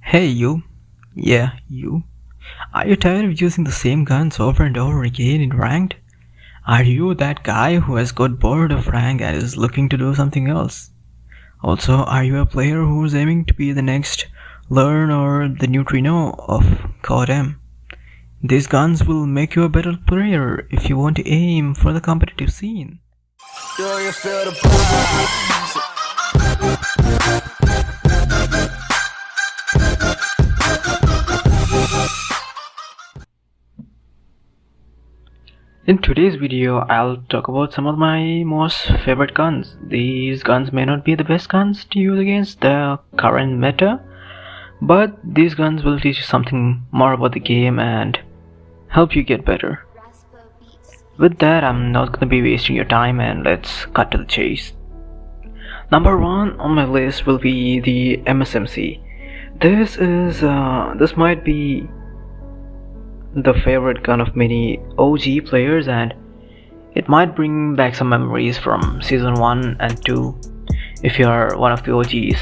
Hey you, yeah you, are you tired of using the same guns over and over again in ranked? Are you that guy who has got bored of rank and is looking to do something else? Also, are you a player who is aiming to be the next Learn or the neutrino of COD M? These guns will make you a better player if you want to aim for the competitive scene. Do you feel the In today's video, I'll talk about some of my most favorite guns. These guns may not be the best guns to use against the current meta, but these guns will teach you something more about the game and help you get better. With that, I'm not gonna be wasting your time and let's cut to the chase. Number 1 on my list will be the MSMC. This might be the favorite gun of many OG players, and it might bring back some memories from season 1 and 2 if you are one of the OGs.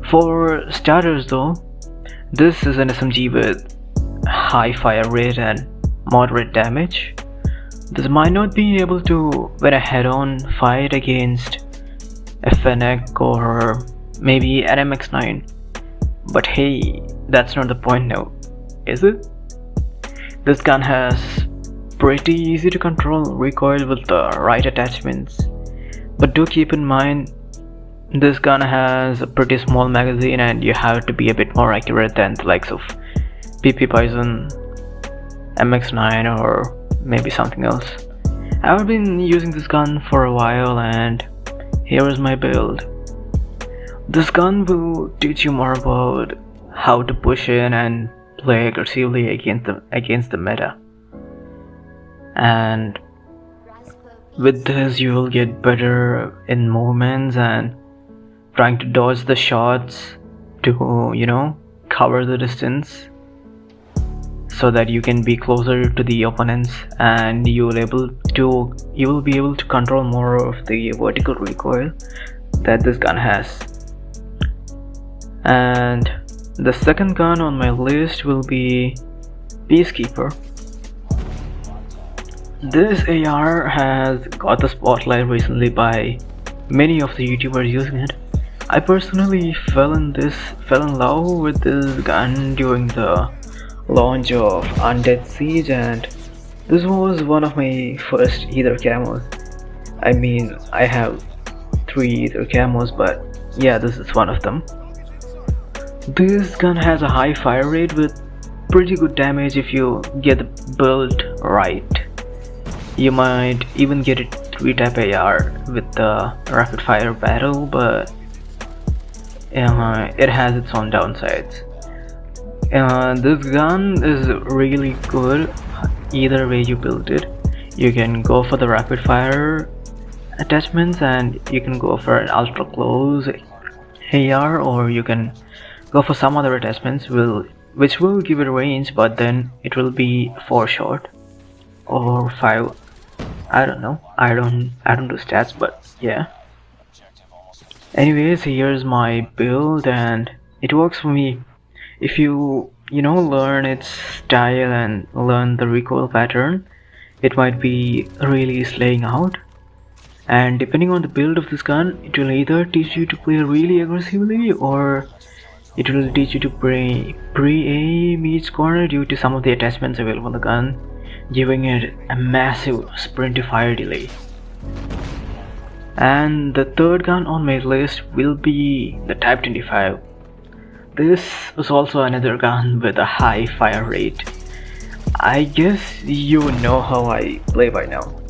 For starters though, this is an SMG with high fire rate and moderate damage. This might not be able to win a head-on fight against a Fennec or maybe an MX9, but hey, that's not the point now, is it? This gun has pretty easy to control recoil with the right attachments, but do keep in mind this gun has a pretty small magazine and you have to be a bit more accurate than the likes of PP Poison, MX9 or maybe something else. I've been using this gun for a while and here is my build. This gun will teach you more about how to push in and play aggressively against the meta, and with this you will get better in movements and trying to dodge the shots to cover the distance so that you can be closer to the opponents, and you will be able to control more of the vertical recoil that this gun has. And the second gun on my list will be Peacekeeper. This AR has got the spotlight recently by many of the YouTubers using it. I personally fell in love with this gun during the launch of Undead Siege, and this was one of my first Ether camos. I mean, I have 3 Ether camos, but yeah, this is one of them. This gun has a high fire rate with pretty good damage if you get the build right. You might even get it 3-tap AR with the rapid fire battle, but it has its own downsides. This gun is really good either way you build it. You can go for the rapid fire attachments and you can go for an ultra close AR, or you can go for some other attachments which will give it a range, but then it will be 4 shot or 5. I don't know. I don't do stats, but yeah. Anyways, here's my build and it works for me. If you learn its style and learn the recoil pattern, it might be really slaying out. And depending on the build of this gun, it will either teach you to play really aggressively or it will teach you to pre-aim each corner due to some of the attachments available on the gun, giving it a massive sprint to fire delay. And the third gun on my list will be the Type 25. This was also another gun with a high fire rate. I guess you know how I play by now.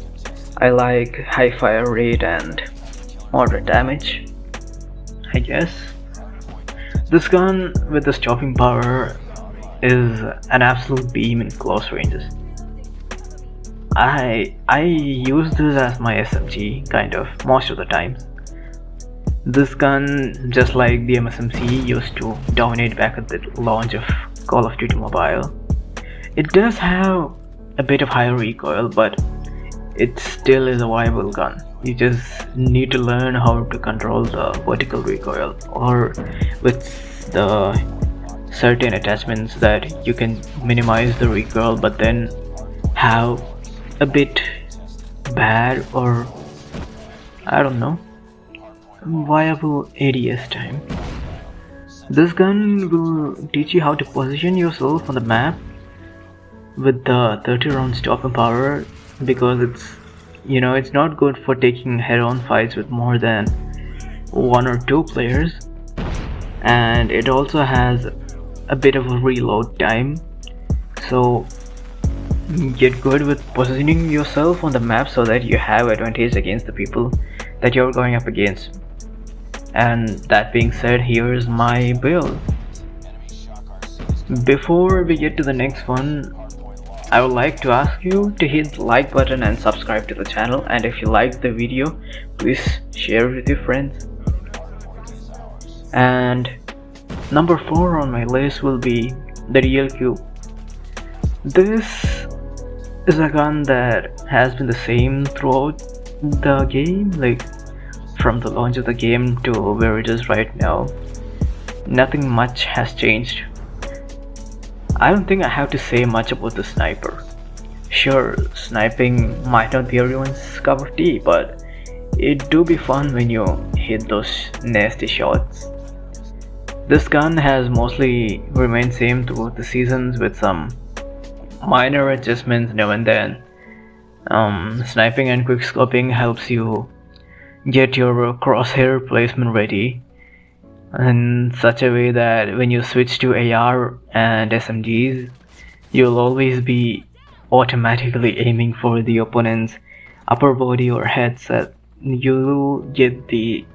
I like high fire rate and moderate damage, I guess. This gun with the stopping power is an absolute beam in close ranges. I use this as my SMG kind of most of the time. This gun, just like the MSMC, used to dominate back at the launch of Call of Duty Mobile. It does have a bit of higher recoil, but it still is a viable gun. You just need to learn how to control the vertical recoil, or with the certain attachments that you can minimize the recoil but then have a bit bad or I don't know viable ADS time. This gun will teach you how to position yourself on the map with the 30 round stopping power, because it's not good for taking head-on fights with more than 1 or 2 players, and it also has a bit of a reload time, so get good with positioning yourself on the map so that you have advantage against the people that you're going up against. And that being said, here's my build. Before we get to the next one, I would like to ask you to hit the like button and subscribe to the channel, and if you liked the video, please share it with your friends. And number 4 on my list will be the DLQ. This is a gun that has been the same throughout the game, like from the launch of the game to where it is right now. Nothing much has changed. I don't think I have to say much about the sniper. Sure, sniping might not be everyone's cup of tea, but it do be fun when you hit those nasty shots. This gun has mostly remained same throughout the seasons with some minor adjustments now and then. Sniping and quickscoping helps you get your crosshair placement ready in such a way that when you switch to AR and SMGs, you'll always be automatically aiming for the opponent's upper body or head, so you get the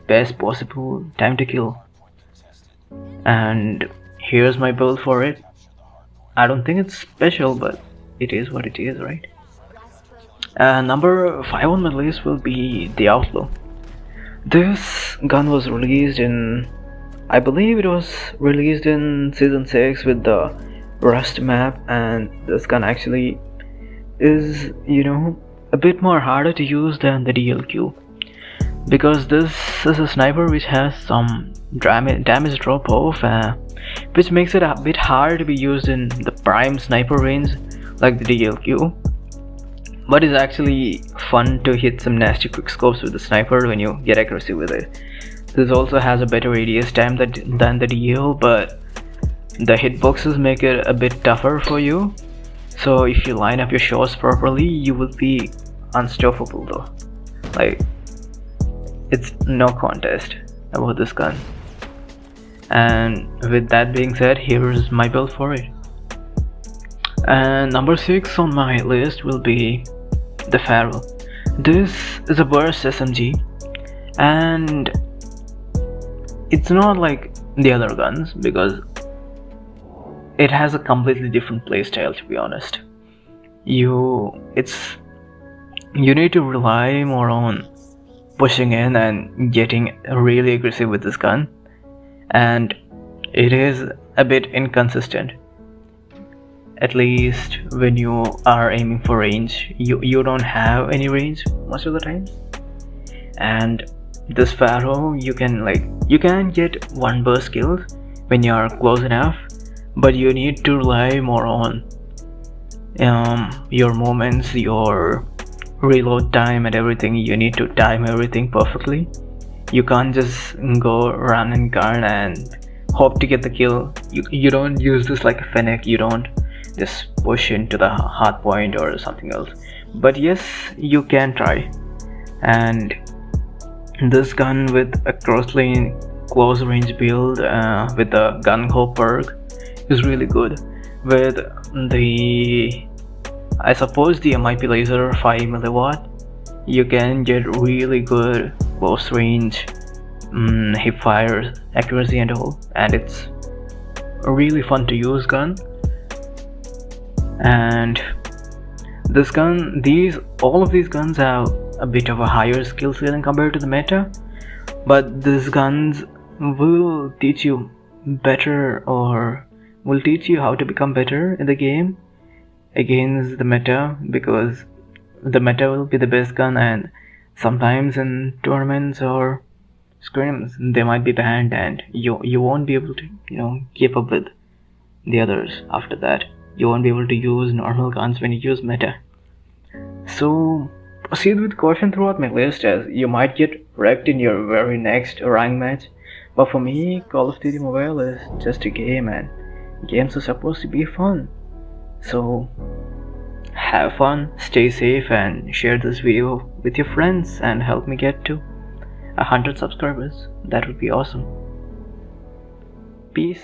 best possible time to kill. And here's my build for it. I don't think it's special, but it is what it is, right? Number 5 on my list will be the Outlaw. This gun was released in, I believe it was released in Season 6 with the Rust map, and this gun actually is, a bit more harder to use than the DLQ, because this is a sniper which has some damage drop off, which makes it a bit hard to be used in the prime sniper range like the DLQ. But it's actually fun to hit some nasty quickscopes with the sniper when you get aggressive with it. This also has a better ADS time than the DL, but the hitboxes make it a bit tougher for you. So if you line up your shots properly, you will be unstoppable though. Like, it's no contest about this gun. And with that being said, here's my build for it. And number 6 on my list will be the Pharaoh. This is a burst SMG, and it's not like the other guns because it has a completely different playstyle, to be honest. You need to rely more on pushing in and getting really aggressive with this gun, and it is a bit inconsistent. At least when you are aiming for range, you don't have any range most of the time. And this Pharaoh, you can get one burst kills when you are close enough, but you need to rely more on your movements, your reload time and everything. You need to time everything perfectly. You can't just go run and gun and hope to get the kill. You don't use this like a fennec. You don't just push into the hard point or something else. But yes, you can try. And this gun with a cross-lane close range build with the gun ho perk is really good. With I suppose the MIP laser 5 milliwatt, you can get really good close range hip fire accuracy and all, and it's a really fun to use gun. And this gun, all of these guns have a bit of a higher skill ceiling compared to the meta, but these guns will teach you better, or will teach you how to become better in the game against the meta, because the meta will be the best gun, and sometimes in tournaments or scrims, they might be banned, and you won't be able to keep up with the others. After that, you won't be able to use normal guns when you use meta. So proceed with caution throughout my list, as you might get wrecked in your very next rank match. But for me, Call of Duty Mobile is just a game, and games are supposed to be fun. So have fun, stay safe, and share this video with your friends and help me get to 100 subscribers. That would be awesome. Peace.